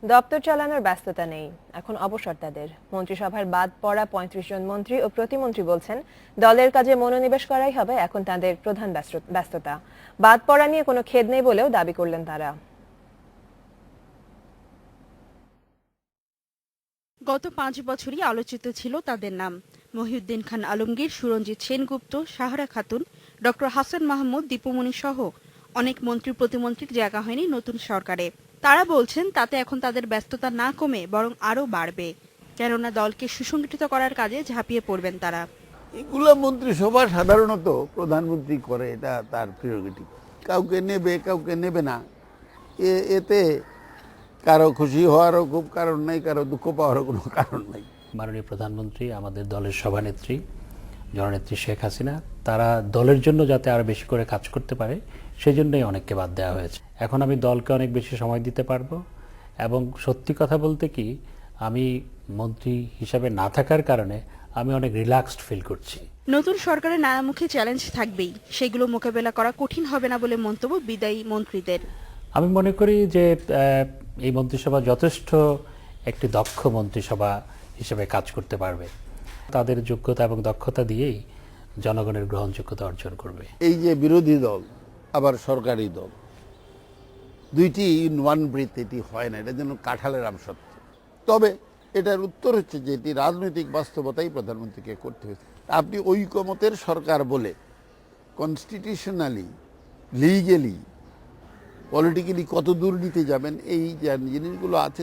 দপ্তর চালানোর ব্যস্ততা নেই, এখন অবসর তাদের। মন্ত্রিসভার বাদ পড়া ৩৫ জন মন্ত্রী ও প্রতিমন্ত্রী বলছেন, দলের কাজে মনোনিবেশ করাই হবে এখন তাদের প্রধান ব্যস্ততা। বাদ পড়া নিয়ে কোনো খেদ নেই বলেও দাবি করলেন তারা। গত ৫ বছরই আলোচিত ছিল তাদের নাম। মহিউদ্দিন খান আলমগীর, সুরঞ্জিত সেনগুপ্ত, সাহারা খাতুন, ডক্টর হাসান মাহমুদ, দীপুমণি সহ অনেক মন্ত্রী প্রতিমন্ত্রীর জায়গা হয়নি নতুন সরকারে। তারা বলছেন তাতে এখন তাদের ব্যস্ততা না কমে বরং আরও বাড়বে, কেননা দলকে সুসংগঠিত করার কাজে ঝাঁপিয়ে পড়বেন তারা। এগুলো মন্ত্রিসভা সাধারণত প্রধানমন্ত্রী করে, এটা তার প্রিয়োরিটি। কাউকে নেবে কাউকে নেবে না, এতে কারো খুশি হওয়ারও খুব কারণ নাই, কারো দুঃখ পাওয়ারও কোনো কারণ নাই। মাননীয় প্রধানমন্ত্রী, আমাদের দলের সভানেত্রী জননেত্রী শেখ হাসিনা, তারা দলের জন্য যাতে আরো বেশি করে কাজ করতে পারে সেজন্যই অনেককে বাদ দেওয়া হয়েছে। এখন আমি দলকে অনেক বেশি সময় দিতে পারবো, এবং সত্যি কথা বলতে কি, আমি মন্ত্রী হিসাবে না থাকার কারণে আমি অনেক রিল্যাক্সড ফিল করছি। নতুন সরকারের নানামুখী চ্যালেঞ্জ থাকবেই, সেগুলো মোকাবেলা করা কঠিন হবে না বলে মন্তব্য বিদায়ী মন্ত্রীদের। আমি মনে করি যে এই মন্ত্রিসভা যথেষ্ট একটি দক্ষ মন্ত্রিসভা হিসেবে কাজ করতে পারবে। তাদের যোগ্যতা এবং দক্ষতা দিয়েই জনগণের গ্রহণযোগ্যতা অর্জন করবে। এই যে বিরোধী দল আবার সরকারি দল, দুইটি ইন ওয়ান ব্রিথ, এটি হয় না, এটা যেন কাঁঠালের আম সত্য। তবে এটার উত্তর হচ্ছে যে এটি রাজনৈতিক বাস্তবতাই প্রধানমন্ত্রীকে করতে হয়েছে। আপনি ঐকমতের সরকার বলে কনস্টিটিউশনালি, লিগেলি, পলিটিক্যালি কত দূর নিতে যাবেন, এই যে জিনিসগুলো আছে।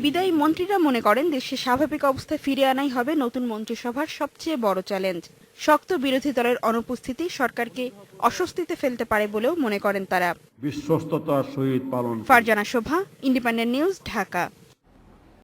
বিদায়ী মন্ত্রীরা মনে করেন দেশের স্বাভাবিক অবস্থায় ফিরে আনাই হবে নতুন মন্ত্রিসভার সবচেয়ে বড় চ্যালেঞ্জ। শক্ত বিরোধী দলের অনুপস্থিতি সরকারকে অস্বস্তিতে ফেলতে পারে বলেও মনে করেন তারা। বিশ্বস্ততার সহিত পালন। ফারজানা শোভা, ইন্ডিপেন্ডেন্ট নিউজ, ঢাকা।